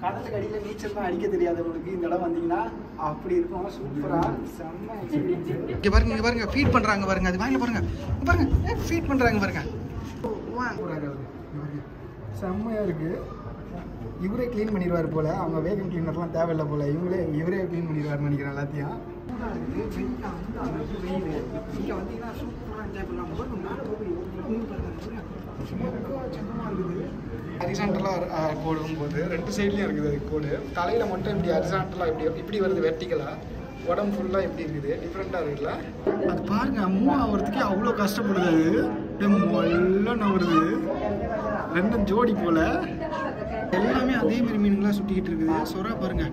கடலுக்கு அடியில் நீச்சல்லாம் அடிக்க தெரியாதவங்களுக்கு இந்த இடம் வந்தீங்கன்னா அப்படி இருக்கும். சூப்பராக செம்ம எக்ஸ்பீரியன்ஸ். இங்கே பாருங்க, இங்கே பாருங்க, ஃபீட் பண்ணுறாங்க பாருங்க. அது வாங்கல பாருங்க, பாருங்க ஃபீட் பண்ணுறாங்க பாருங்க. செம்மையாக இருக்குது. இவரே க்ளீன் பண்ணிடுவார் போல். அவங்க வேகம் கிளீனர்லாம் தேவையில்லை போல். இவரே க்ளீன் பண்ணிடுவார்னு நினைக்கிறேன் எல்லாத்தையும். இங்கே வந்தீங்கன்னா சூப்பராக என்ஜாய் பண்ணலாம். ஹரிசாண்டலாக போடும்போது ரெண்டு சைட்லேயும் இருக்குது அது கோடு. தலையில் மட்டும் இப்படி ஹரிசாண்டலாக இப்படி வருது வெர்டிகலாக. உடம்பு ஃபுல்லாக எப்படி இருக்குது, டிஃப்ரெண்ட்டாக இருக்குல்ல. அது பாருங்க, மூவ் ஆகிறதுக்கே அவ்வளோ கஷ்டப்படுது. அது எல்லாம் நவருது. ரெண்டும் ஜோடி போல். எல்லாமே அதேமாரி மீன்களாக சுட்டிக்கிட்டு இருக்குது. சொரா பாருங்க,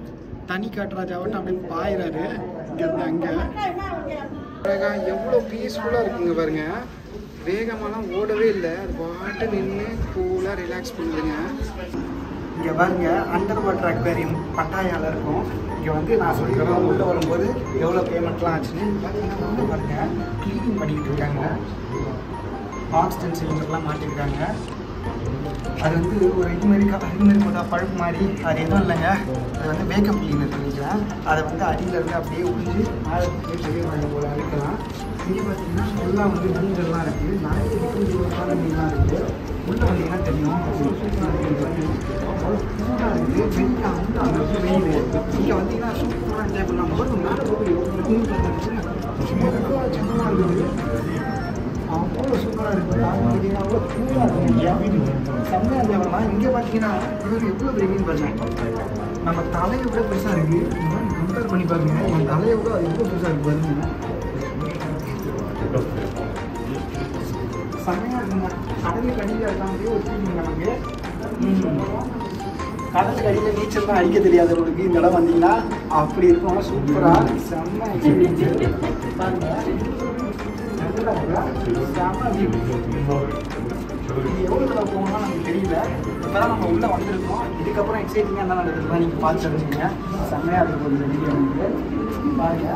தனி காட்டுறாஜாவட்டும் அப்படியே பாயிறாரு இங்கேருந்து அங்கே. எவ்வளோ பீஸ்ஃபுல்லாக இருக்குங்க பாருங்க. வேகமெல்லாம் ஓடவே இல்லை. அது பாட்டு நின்று கூலாக ரிலாக்ஸ் பண்ணுதுங்க. இங்கே பாருங்க, அண்டர் வாட்டர் அக்வேரியம் பட்டாயால் இருக்கும். இங்கே வந்து நான் சொல்லிக்கிறேன், உள்ளே வரும்போது எவ்வளோ பேமெண்ட்லாம் ஆச்சுன்னு பார்த்தீங்கன்னா பாருங்க, க்ளீன் பண்ணிக்கிட்டு இருக்காங்க. ஆக்சிஜன் சிலிண்டர்லாம் மாட்டிருக்காங்க. அது வந்து ஒரு இதுமாரி போட்டா பழுப்பு மாதிரி. அது எதுவும் இல்லைங்க, அது வந்து மேக்கப் கிளீனர் பண்ணிக்கலாம். அதை வந்து அடியிலேருந்து அப்படியே உறிஞ்சு மேலே பெரிய மழை போல் அழிக்கலாம். இங்கே பார்த்தீங்கன்னா ஃபுல்லாக வந்து மீன்கள்லாம் இருக்குது. நிறைய டிஃப்ரெண்ட் மீன்லாம் இருக்குது. உள்ளே வந்தீங்கன்னா தெரியும், சூப்பராக இருக்குது. வெயில் இங்கே வந்தீங்கன்னா சூப்பராக என்ஜாய் பண்ணலாம். மேலே சின்னமாக இருக்குது. அவ்வளோ சூப்பராக இருக்குது. பார்த்தீங்கன்னா அவ்வளோ கூலாக இருக்குது. செம்மையாக இருந்தவங்கலாம். இங்கே பார்த்தீங்கன்னா இவர் எவ்வளோ பெரிய மீன் பாருங்க. நம்ம தலையை விட பெருசாக இருக்குது. கம்பேர் பண்ணி பாருங்க, நம்ம தலையை விட அது எவ்வளோ பெருசாக இருக்குது பாருங்க. செம்மையாக இருக்குங்க. கடலுக்கு அடியில் இருக்காமலே ஒரு ஃபீலிங் நமக்கு. கடலுக்கு அடியில் நீச்சல்லாம் அடிக்க தெரியாதவங்களுக்கு இந்த இடம் வந்தீங்கன்னா அப்படி இருக்கும். சூப்பராக செம்ம எக்ஸ்பீரியன்ஸ் பாருங்க. எவ்வளோ தடவை போகணும்னா நமக்கு தெரியல. இப்போ தான் நம்ம உள்ளே வந்திருக்கோம். இதுக்கப்புறம் எக்ஸைட்டிங்காக என்ன நடக்குதுன்னா நீங்கள் பார்த்து தெரிஞ்சுங்க. செம்மையாக இருக்கும் இந்த வீடியோ வந்து பாருங்க.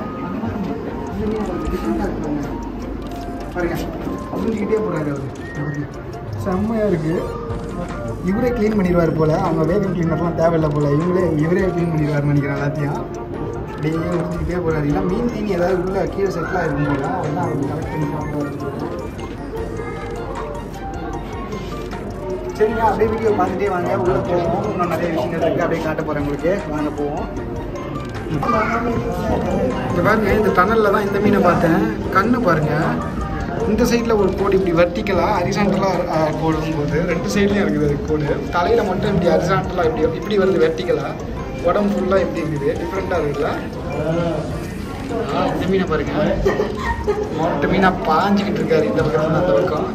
டிஃப்ரெண்ட்டாக இருக்குங்க பாருங்க. புரிஞ்சுக்கிட்டே போகிறாரு அவர். செம்மையாக இருக்குது. இவரே க்ளீன் பண்ணிடுவார் போல். அவங்க வேகம் கிளீனர்லாம் தேவையில்லை போல். இவரே க்ளீன் பண்ணிடுவார்னு நினைக்கிறேன் எல்லாத்தையும். அப்படியே ஊற்றிக்கிட்டே போகிறாரு. இல்லை மீன் தீனி ஏதாவது உள்ளே கீழே செட்டில் ஆகிருக்கும் போல. அதெல்லாம் அவங்க கலெக்ட் பண்ணி சரிங்க. அப்படியே வீடியோ பார்த்துட்டே வாங்க. உள்ளே போவோம். இன்னும் நிறைய விஷயங்கள் இருக்குது, அப்படியே காட்ட போகிறேன் உங்களுக்கு. வாங்க போவோம். இந்த பாருங்க, இந்த டனலில் தான் இந்த மீனை பார்த்தேன். கண்ணு பாருங்கள். இந்த சைடில் ஒரு கோடு இப்படி வெர்டிக்கலாக ஹரிசாண்டலாக போடும்போது ரெண்டு சைட்லேயும் இருக்குது அது கோடு. தலையில் மட்டும் இப்படி ஹரிசாண்டலாக இப்படி வருது வெர்டிக்கலாக. உடம்பு ஃபுல்லாக எப்படி இருக்குது, டிஃப்ரெண்ட்டாக இருக்குல்ல. இந்த மீனை பாருங்க, மொட்டை மீனாக பாஞ்சிக்கிட்டு இருக்காரு இந்த பக்கம் அந்த பக்கம்.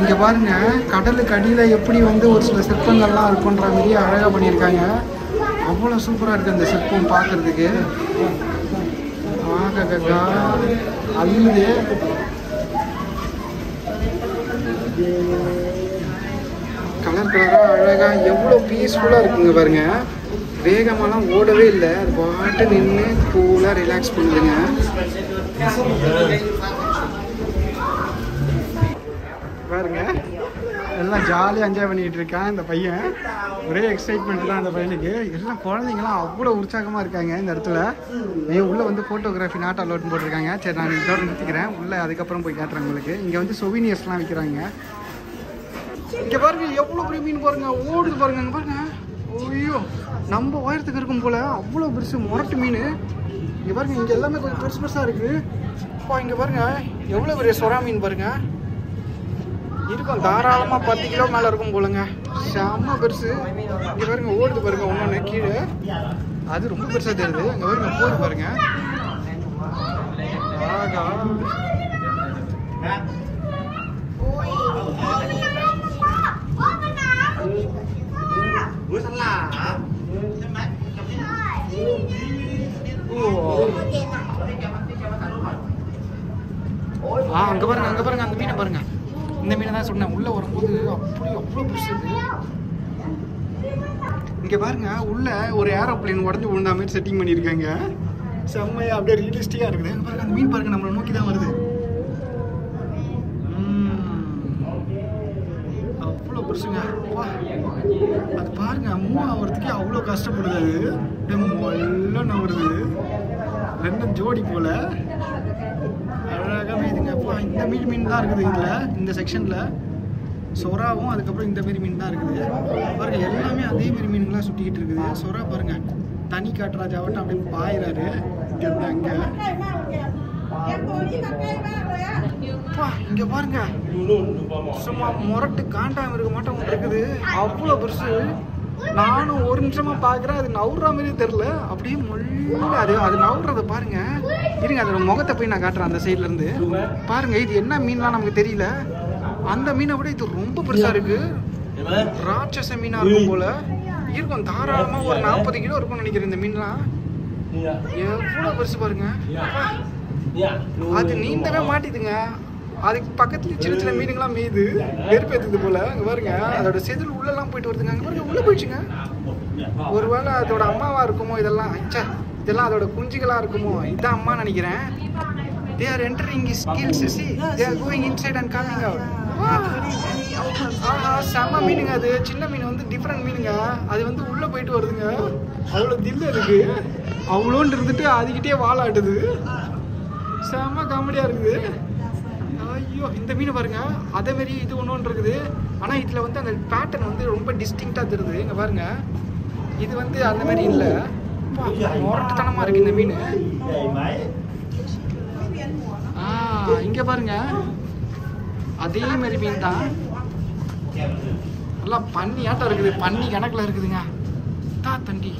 இங்கே பாருங்க, கடலுக்கு அடியில் எப்படி வந்து ஒரு சில சிற்பங்கள்லாம் இருக்குன்ற மாதிரி அழகாக பண்ணியிருக்காங்க. அவ்வளோ சூப்பராக இருக்குது அந்த சிற்பம் பார்க்குறதுக்கு. அள்ளுது. கலர் கலராக அழகாக எவ்வளோ பீஸ்ஃபுல்லாக இருக்குங்க பாருங்க. வேகமெல்லாம் ஓடவே இல்லை. அது பாட்டு நின்று கூலாக ரிலாக்ஸ் பண்ணுதுங்க. பாருங்க, எல்லாம் ஜாலியாக என்ஜாய் பண்ணிக்கிட்டு இருக்கான் இந்த பையன். ஒரே எக்ஸைட்மெண்ட் தான் அந்த பையனுக்கு. எல்லாம் குழந்தைங்களாம் அவ்வளோ உற்சாகமாக இருக்காங்க இந்த இடத்துல. உள்ளே வந்து ஃபோட்டோகிராஃபி நாட் அலோட்னு போட்டிருக்காங்க. சரி, நான் இதோட நிறுத்திக்கிறேன். உள்ளே அதுக்கப்புறம் போய் காட்டுறேன் உங்களுக்கு. இங்கே வந்து சொவினியர்ஸ்லாம் விற்கிறாங்க. இங்கே பாருங்க, எவ்வளோ பெரிய மீன் பாருங்க, ஓடுது பாருங்க. அங்கே பாருங்க, ஐயோ நம்ம உயரத்துக்கு இருக்கும் போல். அவ்வளோ பெருசு முரட்டு மீன். இங்கே பாருங்க, இங்கே எல்லாமே கொஞ்சம் பெருசு பெருசாக இருக்குது. இப்போ இங்கே பாருங்க, எவ்வளோ பெரிய சொரா மீன் பாருங்க. இருக்கும் தாராளமாக 10 கிலோ மேலே இருக்கும் போலங்க. செம்ம பெருசு. இங்கே பாருங்க, ஓடுது பாருங்க ஒன்று கீழே. அது ரொம்ப பெருசாக தெரியுது. அங்கே பாருங்க, போகுது பாருங்க. ஆகா, அங்கே பாருங்க, அங்கே பாருங்க, அந்த மீனை பாருங்க. இந்த மீனை தான் சொன்னேன். உள்ளே வரும்போது அப்படி அவ்வளோ பெருசு. இங்கே பாருங்க, உள்ள ஒரு ஏரோப்ளேன் உடஞ்சி விழுந்தா மாதிரி செட்டிங் பண்ணியிருக்காங்க. செம்மையா அப்படியே ரியலிஸ்டிக்காக இருக்குது. பாருங்க, அந்த மீன் பாருங்க, நம்மளை நோக்கி தான் வருது. அவ்வளோ பெருசுங்க. அது பாருங்க, மூவ் ஆகிறதுக்கே அவ்வளோ கஷ்டப்படுது. அது அப்படியே நவருது. 2 ஜோடி போல அழகாக மேய்துங்க. அப்போ இந்த மீன் தான் இருக்குது இதில், இந்த செக்ஷனில். சொராவும் அதுக்கப்புறம் இந்த மாரி மீன் தான் இருக்குது பாருங்க. எல்லாமே அதே மாரி மீன்களாம் சுட்டிக்கிட்டு இருக்குது. சொரா பாருங்க, தனி காட்டுராஜாவட்டும் அப்படியே பாயிறாரு இங்க அங்க. இங்க பாருங்க, சும்மா முரட்டு காண்டாம இருக்க மாட்டோம் ஒன்று இருக்குது. அவ்வளோ பெருசு. நானும் ஒரு நிமிஷமா பாக்குறேன், அது நவுற மாதிரியே தெரியல. அப்படியே முள்ள அது நவுறத பாருங்க. இருங்க, அதோட முகத்தை போய் நான் காட்டுறேன் அந்த சைட்ல இருந்து. பாருங்க, இது என்ன மீன்லாம் நமக்கு தெரியல. அந்த மீனை விட இது ரொம்ப பெருசா இருக்கு. ராட்சச மீனா இருக்கும் போல இருக்கும். தாராளமா ஒரு 40 கிலோ இருக்கும்னு நினைக்கிறேன் இந்த மீன்லாம். எவ்வளவு பெருசு பாருங்க. அது நீந்தவே மாட்டிதுங்க. அதுக்கு பக்கத்துல சின்ன சின்ன மீனுங்களாம் மீது நெருப்பேத்துது போல. அங்க பாருங்க, அதோட செதில் உள்ளெல்லாம் போயிட்டு வருதுங்க. அங்க பாருங்க, உள்ள போயிடுச்சுங்க. ஒருவேளை அதோட அம்மாவா இருக்குமோ இதெல்லாம். இதெல்லாம் அதோட குஞ்சுகளா இருக்குமோ. இதான் அம்மா நினைக்கிறேன். They are entering his skills. See, they are going inside and coming out. செம்ம மீனுங்க. அது சின்ன மீன் வந்து டிஃப்ரெண்ட் மீனுங்க. அது வந்து உள்ள போயிட்டு வருதுங்க. அவ்வளோ தில்லு இருக்கு. அவ்வளோன்னு இருந்துட்டு அதுக்கிட்டே வாழாட்டுது. செம்ம காமெடியா இருக்குது. ஐயோ, இந்த மீன் பாருங்க, அதே மாதிரி இது ஒன்று இருக்குது. ஆனால் இதில் வந்து அந்த பேட்டர்ன் வந்து ரொம்ப டிஸ்டிங்க்டாக தெரியுது. இங்கே பாருங்க, இது வந்து அந்த மாதிரி இல்லை. முரட்டுத்தனமாக இருக்கு இந்த மீன். இங்க பாருங்க, அதே மாதிரி மீன் தான். நல்லா பன்னி ஆட்டம் இருக்குது. பன்னி கணக்குல இருக்குதுங்க. தண்டி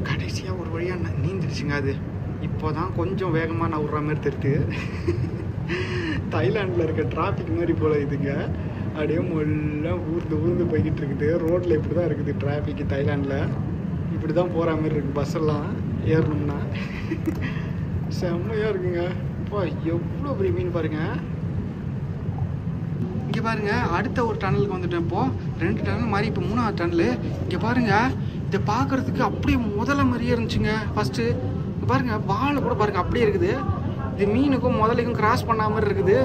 கடைசியா ஒரு வழியா நீந்திருச்சுங்க. அது இப்போதான் கொஞ்சம் வேகமா நவுற மாதிரி தெரியுது. தாய்லாண்டில் இருக்க டிராஃபிக் மாதிரி போல இதுங்க. அப்படியே எல்லாம் ஊர்ந்து போய்கிட்டு இருக்குது. ரோட்ல இப்படிதான் இருக்குது டிராஃபிக். தாய்லாண்டில் இப்படிதான் போற மாதிரி இருக்கு பஸ் எல்லாம் ஏறணும்னா. செம்மையா இருக்குங்க. இப்போ எவ்வளோ பெரிய மீன் பாருங்க. இங்கே பாருங்க, அடுத்த ஒரு டனலுக்கு வந்துட்டேன். இப்போ 2 டனல் மாதிரி, இப்போ 3ஆவது டனல். இங்கே பாருங்க, இதை பார்க்கறதுக்கு அப்படியே முதல்ல மாதிரியே இருந்துச்சுங்க ஃபர்ஸ்ட். பாருங்க, வாழை கூட பாருங்க அப்படியே இருக்குது. இது மீனுக்கும் முதலைக்கும் கிராஸ் பண்ண மாதிரி இருக்குது.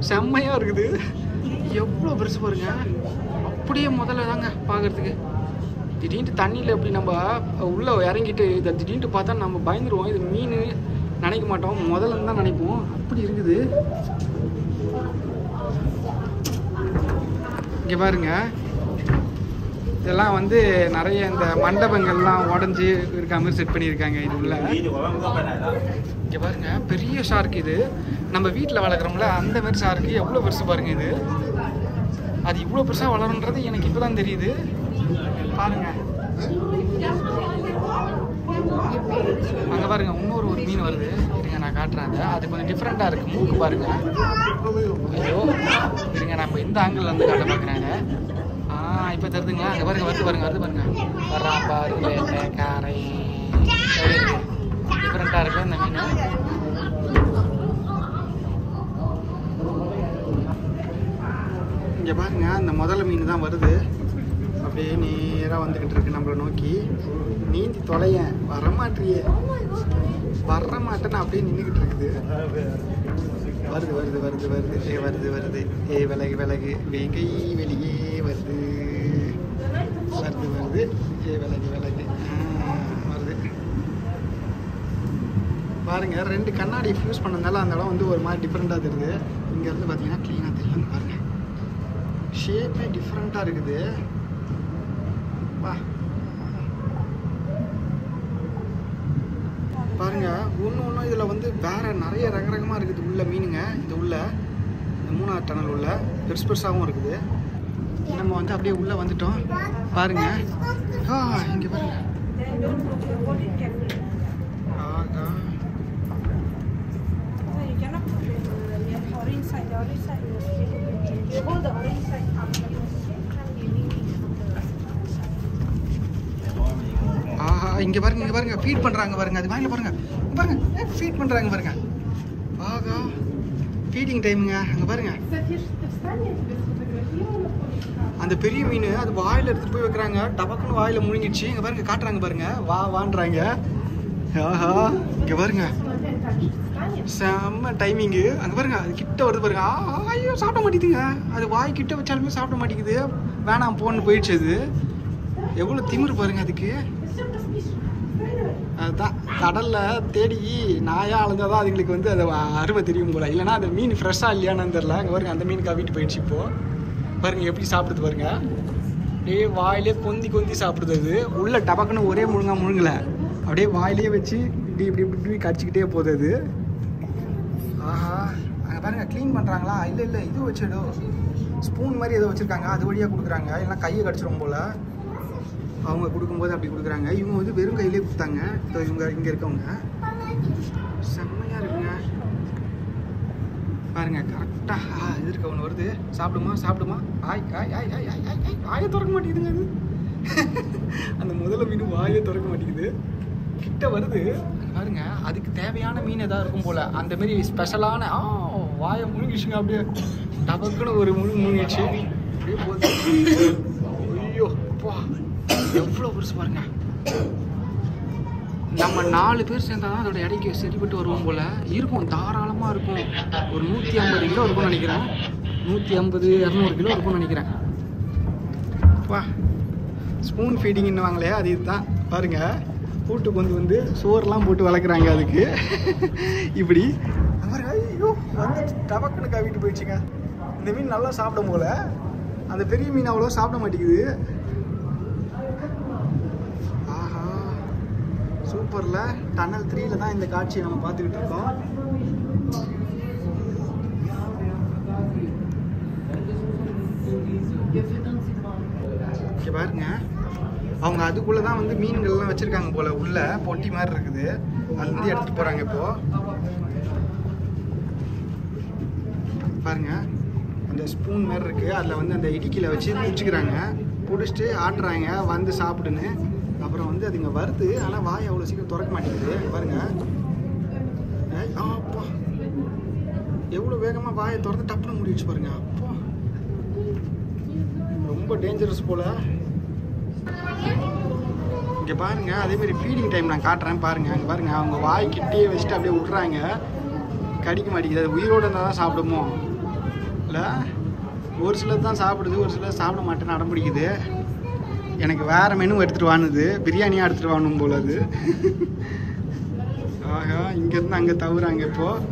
செம்மையா இருக்குது. எவ்வளோ பெருசு பாருங்க. அப்படியே முதல்ல தாங்க பார்க்கறதுக்கு. திடீர்னு தண்ணியில் எப்படி நம்ம உள்ளே இறங்கிட்டு இதை திடீர்னு பார்த்தா நம்ம பயந்துருவோம். இது மீன் நினைக்க மாட்டோம், முதல்ல தான் நினைப்போம். அப்படி இருக்குது. இங்கே பாருங்க, இதெல்லாம் வந்து நிறைய இந்த மண்டபங்கள்லாம் உடஞ்சி இருக்க மாதிரி செட் பண்ணியிருக்காங்க இது உள்ள. இங்கே பாருங்க, பெரிய ஷார்க். இது நம்ம வீட்டில் வளர்க்குறோம்ல அந்த மாதிரி ஷார்க்கு. எவ்வளோ பெருசு பாருங்க. இது அது இவ்வளோ பெருசாக வளருன்றது எனக்கு இப்போ தான் தெரியுது. பாருங்க, அங்கே பாருங்க, இன்னொரு மீன் வருது. இருங்க நான் காட்டுறேன். அது கொஞ்சம் டிஃப்ரெண்டாக இருக்குது. மூக்கு பாருங்க. ஐயோ, இருங்க நம்ம இந்த ஆங்கிள் வந்து காட்ட பார்க்குறாங்க. இப்போ தெரியுதுங்களா? அங்கே பாருங்க, வருது பாருங்க. வர்றான் பாருங்க, காரை டிஃப்ரெண்டாக இருக்கு இந்த மீன். இங்கே பாருங்க, அந்த முதல்ல மீன் தான் வருது. அப்படியே நேராக வந்துக்கிட்டு இருக்கு நம்மளை நோக்கி. நீந்தி தொலைய வரமாட்டேன்னு அப்படியே நின்றுக்கிட்டு இருக்குது. வருது. விலகு வேங்கை வெளியே வருது. விலகு வருது. பாருங்க, 2 கண்ணாடி ஃபியூஸ் பண்ணதுனால அந்த இடம் வந்து ஒரு மாதிரி டிஃப்ரெண்டாக தெரியுது. இங்கேருந்து பார்த்தீங்கன்னா க்ளீனாக தெரியும். பாருங்க, ஷேப்பே டிஃப்ரெண்ட்டாக இருக்குது. பாருங்க, ஒன்று இதில் வந்து வேற நிறைய ரகரகமாக இருக்குது உள்ள மீனுங்க. இந்த 3ஆவது டனல் உள்ள பெருசாகவும் இருக்குது. நம்ம வந்து அப்படியே உள்ளே வந்துட்டோம். பாருங்க, இங்கே பாருங்க. இங்க பாருங்க ஃபீட் பண்றாங்க பாருங்க. அது வாயில பாருங்க ஃபீட் பண்றாங்க பாருங்க. ஆகா, ஃபீடிங் டைமுங்க. அங்க பாருங்க, அந்த பெரிய மீன் அது வாயில எடுத்து போய் வைக்கிறாங்க. டபக்குன்னு வாயில முழுங்கிடுச்சு. இங்க பாருங்க, காட்டுறாங்க பாருங்க, வான்றாங்க. ஆஹா, இங்க பாருங்க, செம்ம டைமிங்கு. அங்கே பாருங்க அது கிட்ட வருது பாருங்க. ஐயோ சாப்பிட மாட்டேங்குதுங்க. அது வாய் கிட்ட வச்சாலுமே சாப்பிட மாட்டேங்குது. வேணாம் போன்னு போயிடுச்சு. அது எவ்வளோ திமிரு பாருங்க அதுக்கு. அதுதான் கடலில் தேடி நாயாக அலைஞ்சால் தான் அதுங்களுக்கு வந்து அதை அருமை தெரியும் போல். இல்லைனா அந்த மீன் ஃப்ரெஷ்ஷாக இல்லையான்னு தெரில. அங்கே பாருங்க அந்த மீன் கவிட்டு போயிடுச்சு. இப்போது பாருங்க எப்படி சாப்பிடுது பாருங்க. அப்படியே வாயிலே கொந்தி கொந்தி சாப்பிடுது. அது உள்ள டபக்குன்னு ஒரே முழுங்கலை, அப்படியே வாயிலே வச்சு இப்படி இப்படி இப்படி இப்படி கடிச்சிக்கிட்டே போகுது அது. ஆஹா அங்கே பாருங்க க்ளீன் பண்ணுறாங்களா? இல்லை இல்லை இது வச்சுடோ ஸ்பூன் மாதிரி ஏதோ வச்சுருக்காங்க, அது வழியாக கொடுக்குறாங்க. இல்லைனா கையை கடிச்சிடும் போல். அவங்க கொடுக்கும்போது அப்படி கொடுக்குறாங்க. இவங்க வந்து வெறும் கையிலே கொடுத்தாங்க. இப்போ இவங்க இங்கே இருக்கவங்க செம்மையாக இருக்குங்க பாருங்க. கரெக்டாக இது இருக்க ஒன்று வருது. சாப்பிடுமா சாப்பிடுமா. ஆய் ஆய் ஆய் ஆய் ஆய் ஆய் ஆய் வாயை திறக்க மாட்டேங்குதுங்க அது. அந்த முதல்ல மீன் வாயே திறக்க மாட்டேங்குது. கிட்ட வருது பாருங்க. அதுக்கு தேவையான மீன் எதாவது இருக்கும் போல். அந்த மாதிரி ஸ்பெஷலான வாயை முழுங்கிடுச்சுங்க. அப்படியே டபக்குன்னு ஒரு முழுங்கிடுச்சு. அப்படியே போகுது. ஐயோ அப்பா எவ்வளோ பெருசு பாருங்க. நம்ம 4 பேர் சேர்ந்தா தான் அதோட எடைக்கு சரிப்பட்டு வருவோம் போல். இருக்கும் தாராளமாக இருக்கும். ஒரு 150 கிலோ இருக்கும்னு நினைக்கிறேன். 150 200 கிலோ இருக்கும்னு நினைக்கிறேன். வா ஸ்பூன் ஃபீடிங்னுவாங்களே அது இதுதான் பாருங்க. கூட்டு வந்து சோறுலாம் போட்டு வளர்க்குறாங்க அதுக்கு. இப்படி ஐயோ வந்து டபக்குன்னு கவிட்டு போயிடுச்சுங்க. இந்த மீன் நல்லா சாப்பிடும் போல். அந்த பெரிய மீன் அவ்வளோ சாப்பிட மாட்டேங்குது. ஆஹா சூப்பரில். டனல் 3ல் தான் இந்த காட்சியை நம்ம பார்த்துக்கிட்டு இருக்கோம். இங்கே பாருங்க அவங்க அதுக்குள்ளே தான் வந்து மீன்கள்லாம் வச்சுருக்காங்க போல். உள்ள பொட்டி மாதிரி இருக்குது. அதுலேருந்து எடுத்துகிட்டு போகிறாங்க. இப்போது பாருங்க அந்த ஸ்பூன் மாதிரி இருக்குது. அதில் வந்து அந்த இடுக்கியில் வச்சு பிடிச்சிக்கிறாங்க. பிடிச்சிட்டு ஆட்டுறாங்க வந்து சாப்பிடுன்னு. அப்புறம் வந்து அது இங்கே வருது. ஆனால் வாய் அவ்வளோ சீக்கிரம் திறக்க மாட்டேங்குது பாருங்க. அப்பா எவ்வளோ வேகமாக வாயை திறந்து டப்புன்னு முடிச்சு பாருங்க. அப்பா ரொம்ப டேஞ்சரஸ் போல். இங்கே பாருங்க அதேமாதிரி ஃபீடிங் டைம் நான் காட்டுறேன் பாருங்க. அங்கே பாருங்க அவங்க வாய்க்கிட்டே வச்சுட்டு அப்படியே விட்றாங்க. கடிக்க மாட்டேங்குது. அது உயிரோடு இருந்தால் தான் சாப்பிடுமோ இல்லை. ஒரு சிலர் தான் சாப்பிடுது, ஒரு சிலர் சாப்பிட மாட்டேன்னு அடம் பிடிக்குது. எனக்கு வேறு மெனு எடுத்துகிட்டு வானுது. பிரியாணியாக எடுத்துகிட்டு வாணும் போல் அது. ஆகா இங்கேருந்து அங்கே தவிராங்க. இப்போது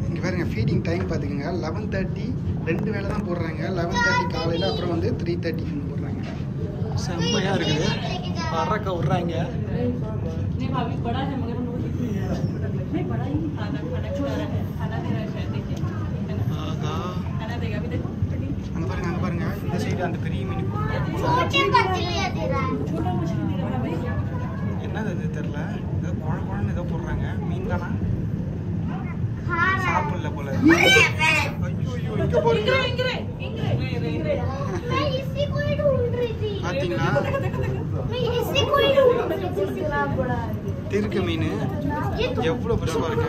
இங்கே பாருங்க ஃபீடிங் டைம் பார்த்துக்கோங்க. 11:30 2 வேளை தான் போடுறாங்க. 11:30 காலையில், அப்புறம் வந்து 3:30 போடுறாங்க. செம்மையாக இருக்குது. பறக்க விட்றாங்க. அங்கே பாருங்க அங்கே பாருங்க இந்த சைடு அந்த பெரிய மீன். என்னது அது தெரில. ஏதோ குழன்னு ஏதோ போடுறாங்க. மீன் தானா சாப்பிடல போல. ஐயோ இங்கே போறீங்க பார்த்தீங்களா. திருக்கு மீன் எவ்வளோ பெருசா பாருங்க.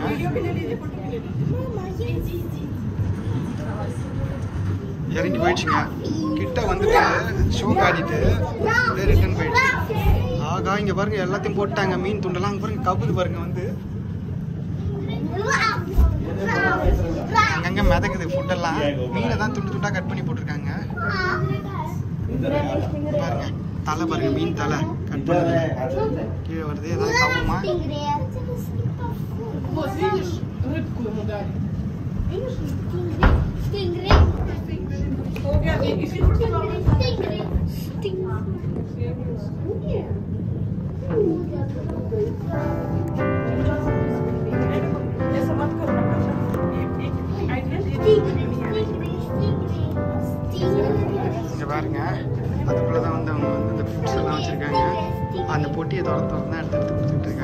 இறங்கி போயிடுச்சுங்க. கிட்ட வந்துட்டு ஷோ காட்டிட்டு ரிட்டர்ன் போயிடுச்சு. ஆகா இங்கே பாருங்க எல்லாத்தையும் போட்டாங்க. மீன் துண்டெல்லாம் அங்கே பாருங்க கவுது பாருங்க. வந்து அங்கங்கே மிதக்குது ஃபுட்டெல்லாம். மீனை தான் துண்டு துண்டாக கட் பண்ணி போட்டிருக்காங்க பாருங்க. தலை பாருங்க மீன் தலை கட் பண்ணது கீழே வருது. ஏதாவது கவுமா. இங்க பாருங்க அதுக்குள்ளதான் வந்து அவங்க வந்து இந்த ஃப்ரூட்ஸ் எல்லாம் வச்சிருக்காங்க. அந்த பொட்டியை திறந்து எடுத்து கொடுத்துட்டு இருக்காங்க.